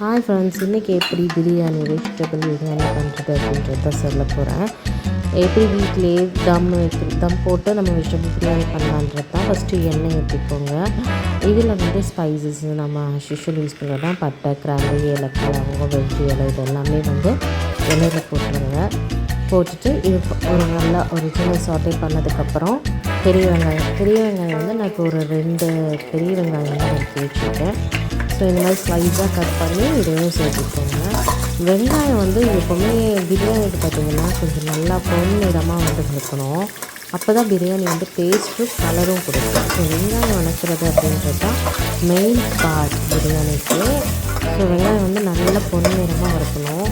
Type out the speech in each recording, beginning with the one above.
Hi friends, இன்றைக்கி எப்படி biryani vegetable biryani பண்ணுறது அப்படின்றத சொல்ல போகிறேன். எப்படி வீட்டிலேயே தம் போட்டு நம்ம வெஜிடபிள் பிரியாணி பண்ணலான்றது தான். ஃபஸ்ட்டு எண்ணெய் ஊற்றிக்கோங்க. இதில் வந்து ஸ்பைசஸ் நம்ம யூஷுவல் யூஸ் பண்ணுறது தான் பட்டை, கிராம்பு, ஏலக்காய், லவங்கம், வெஜ்ஜி இலை இது எல்லாமே வந்து எண்ணெயில் போட்டுருங்க. போட்டுட்டு இது நல்லா ஒரு சின்ன சாட்டே பண்ணதுக்கப்புறம் பெரிய வெங்காயம் வந்து நான் இப்போ ஒரு 2 பெரிய வெங்காயம் தான் எடுத்து வச்சுருக்கேன். ஸோ இந்த மாதிரி ஸ்லைஸாக கட் பண்ணி இதையும் சேர்த்துக்கோங்க. வெங்காயம் வந்து எப்போவுமே பிரியாணிக்கு பார்த்திங்கன்னா கொஞ்சம் நல்லா பொன்னிறமாக வந்து இருக்கணும். அப்போ தான் பிரியாணி வந்து டேஸ்ட்டும் கலரும் கொடுக்கும். ஸோ வெங்காயம் வணக்கிறது அப்படின்றது தான் மெயின் பார்ட் பிரியாணிக்கு. ஸோ வெங்காயம் வந்து நல்லா பொன்னிறமாக வறுக்கணும்.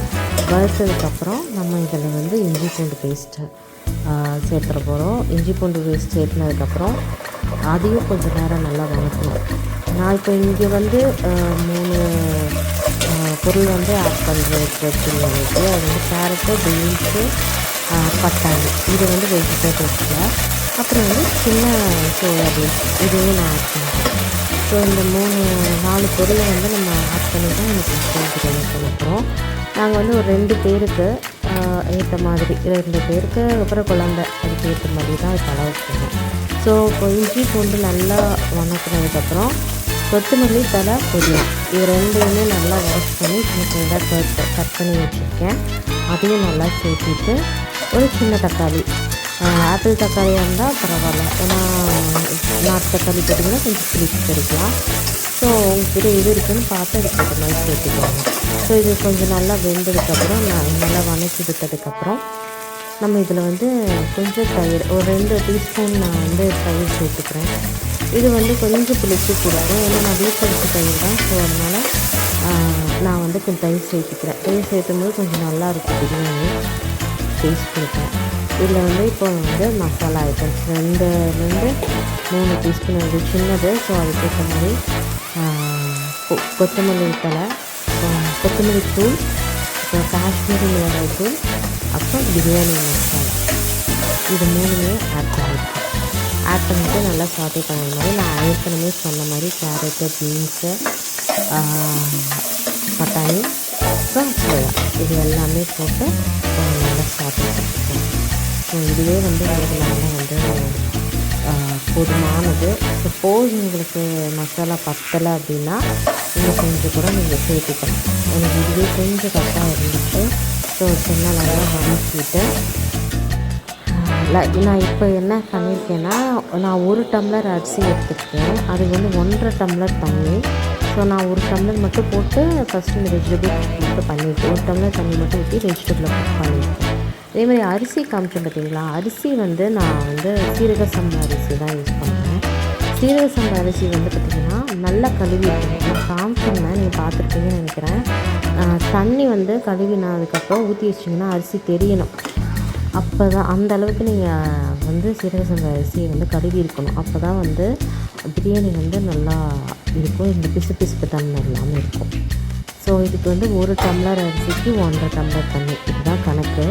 வறுத்ததுக்கப்புறம் நம்ம இதில் வந்து இஞ்சி பூண்டு பேஸ்ட்டு சேர்த்துற போகிறோம். இஞ்சி பூண்டு பேஸ்ட் சேர்த்துனதுக்கப்புறம் அதையும் கொஞ்சம் நேரம் நல்லா வணக்கணும். நான் இப்போ இங்கே வந்து 3 பொருள் வந்து ஆட் பண்ணுறதுக்கு பிரியாணிக்கு. அது வந்து கேரட்டு, பீன்ஸு, பட்டாணி, இது வந்து வெஜிடபிள்ஸில். அப்புறம் வந்து சின்ன சோயா பீன்ஸ் இதையும் நான் ஆட் பண்ணுறேன். ஸோ இந்த 4 பொருளை வந்து நம்ம ஆட் பண்ணி தான் எனக்கு பிரியாணி பண்ணப்போம். நாங்கள் வந்து ஒரு 2 பேருக்கு ஏற்ற மாதிரி 2 பேருக்கு அப்புறம் குழந்தை அதுக்கு ஏற்ற மாதிரி தான் இப்போ அளவு போகும். ஸோ இப்போ இஞ்சி பூண்டு நல்லா வணக்கினதுக்கப்புறம் கொத்தமல்லி, தழை, புதினா இது 2யுமே நல்லா வாஷ் பண்ணி சின்ன சின்னதாக கட் பண்ணி வச்சுருக்கேன். அதையும் நல்லா சேர்த்திட்டு ஒரு சின்ன தக்காளி, ஆப்பிள் தக்காளியாக இருந்தால் பரவாயில்ல, ஏன்னா நாட்டு தக்காளி பார்த்திங்கன்னா கொஞ்சம் புளிப்பு கிடைக்கலாம். ஸோ உங்கள்கிட்ட எது இருக்குதுன்னு பார்த்து அதுக்கு மாதிரி சேர்த்துக்குவாங்க. ஸோ இது கொஞ்சம் நல்லா வெந்ததுக்கப்புறம் நல்லா வதக்கி விட்டதுக்கப்புறம் நம்ம இதில் வந்து கொஞ்சம் தயிர், ஒரு 2 டீஸ்பூன் நான் வந்து தயிர் சேர்த்துக்கிறேன். இது வந்து கொஞ்சம் புளிப்பு கொடுக்கும், ஏன்னா நான் வீட்டில் வச்ச தயிர் தான். ஸோ அதனால் நான் வந்து கொஞ்சம் தயிர் சேர்த்துக்கிறேன். தயிர் சேர்த்தும்போது கொஞ்சம் நல்லாயிருக்கும் பிரியாணி, டேஸ்ட் கொடுப்பேன். இதில் வந்து இப்போ வந்து மசாலா ஐட்டம்ஸ் 2 3 டீஸ்பூன் வந்து சின்னது. ஸோ அதுக்கேற்ற மாதிரி கொத்தமல்லி தழை, கொத்தமல்லி தூள், அப்புறம் காஷ்மீரி மிளகாய் தூள், அப்புறம் பிரியாணி மசாலா, இது 3மே ஆட் பண்ணியிருக்கேன். ஆட் பண்ணிவிட்டு நல்லா சாட்டே பண்ண மாதிரி நான் ஏற்கனவே சொன்ன மாதிரி கேரட்டு, பீன்ஸு, பட்டாணி, அப்புறம் சோயா இது எல்லாமே போட்டு நல்லா சாட்டே பண்ணியிருக்கேன். ஸோ இதுவே வந்து உங்களுக்கு நல்லா வந்து போதுமானது. சப்போஸ் உங்களுக்கு மசாலா பத்தலை அப்படின்னா இன்னும் கொஞ்சம் கூட நீங்கள் சேர்த்துக்கலாம். எனக்கு இதுவே கொஞ்சம் கரெக்டாக இருந்துச்சு. ஸோ நல்லா வதக்கிட்டு நான் இப்போ என்ன பண்ணியிருக்கேன்னா, நான் 1 டம்ளர் அரிசி எடுத்துருக்கேன். அது வந்து 1.5 டம்ளர் தண்ணி. ஸோ நான் 1 டம்ளர் மட்டும் போட்டு ஃபஸ்ட்டு இந்த வெஜிடபிள் மட்டும் பண்ணிவிட்டு 1 டம்ளர் தண்ணி மட்டும் ஊற்றி வெஜிடபிளை குக் பண்ணியிருக்கேன். அதே மாதிரி அரிசி காமிச்சேன் பார்த்தீங்களா, அரிசி வந்து நான் வந்து சீரக சம்பா அரிசி தான் யூஸ் பண்ணுறேன். சீரக சம்பா அரிசி வந்து பார்த்திங்கன்னா நல்லா கழுவி இருக்கணும். நான் காமிச்சிருந்தேன், நீங்கள் பார்த்துருப்பீங்கன்னு நினைக்கிறேன். தண்ணி வந்து கழுவினதுக்கப்புறம் ஊற்றி வச்சிங்கன்னா அரிசி தெரியணும். அப்போ தான் அந்த அளவுக்கு நீங்கள் வந்து சீரக சம்பா அரிசியை வந்து கழுவி இருக்கணும். அப்போ தான் வந்து பிரியாணி வந்து நல்லா இருக்கும், இந்த பிசுப்பு தன்மை இல்லாமல் இருக்கும். ஸோ இதுக்கு வந்து 1 டம்ளர் அரிசிக்கு 1.5 டம்ளர் தண்ணி, இதுதான் கணக்கு.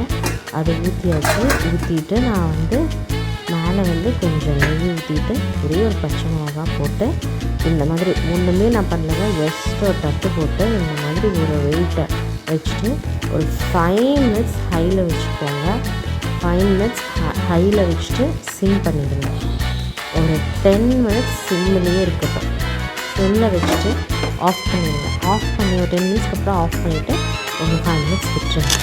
அதை ஊற்றிட்டு நான் வந்து மேலே வந்து கொஞ்சம் நெய் ஊற்றிட்டு ஒரே ஒரு பச்சை மிளகா போட்டு இந்த மாதிரி ஒன்றுமே நான் பண்ணல, ஜஸ்ட் ஒரு தட்டு போட்டு இந்த மாதிரி ஒரு வெயிட்டை வச்சுட்டு ஒரு 5 மினிட்ஸ் ஹையில் வச்சுக்கோங்க. 5 மினிட்ஸ் ஹையில் வச்சுட்டு சிம் பண்ணிடுங்க. ஒரு 10 மினிட்ஸ் சிம்மிலேயே இருக்கட்டும். சிம்மில் வச்சுட்டு ஆஃப் பண்ணிடுங்க. ஆஃப் பண்ணி ஒரு 10 மினிட்ஸ்க்கு அப்புறம் ஆஃப் பண்ணிவிட்டு ஒரு 5 மினிட்ஸ் விட்டுருங்க.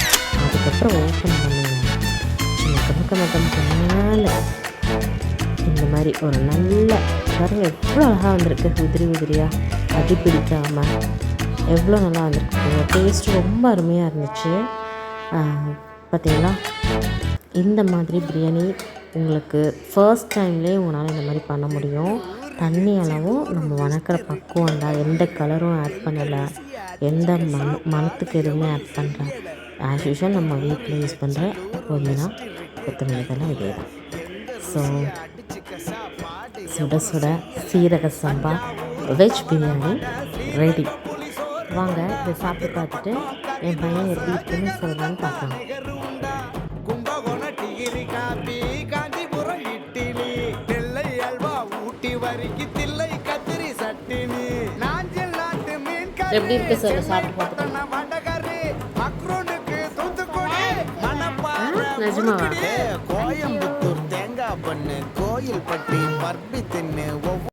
அதுக்கப்புறம் ஓப்பன் பண்ணுங்க. மேலே இந்த மாதிரி ஒரு நல்ல பாருங்கள் எவ்வளோ அழகாக வந்திருக்கு, உதிரியாக அடி பிடிக்காமல் எவ்வளோ நல்லா வந்திருக்கு. டேஸ்ட்டு ரொம்ப அருமையாக இருந்துச்சு. பார்த்தீங்களா, இந்த மாதிரி பிரியாணி உங்களுக்கு ஃபர்ஸ்ட் டைம்லேயே உங்களால் இந்த மாதிரி பண்ண முடியும். தண்ணி அளவும் நம்ம வணக்கிற பக்குவம் தான், எந்த கலரும் ஆட் பண்ணலை, எந்த மணத்துக்கு எதுவுமே ஆட் பண்ணல. ஆஸ் யூஷுவல் நம்ம வீட்டில் யூஸ் பண்ணுற புதினா, கொத்தமல்லி தழை இதே தான். ஸோ சுட சுட சீரக சம்பா வெஜ் பிரியாணி ரெடி. வாங்க இதை சாப்பிட்டு பார்த்துட்டு என் பையன் எப்படி இருக்குன்னு சொல்கிறான்னு பார்க்கலாம். வரிக்கு தில்லை கத்திரி சட்டினி நாஞ்சில் நாட்டு மீன் எப்படி இருக்கு சார் சாப்பிட்டு பார்த்துட்டு நிஜமாவா கோயம்புத்தூர் தேங்காய் பண்ணு கோயில் பட்டி பர்பி தின்னு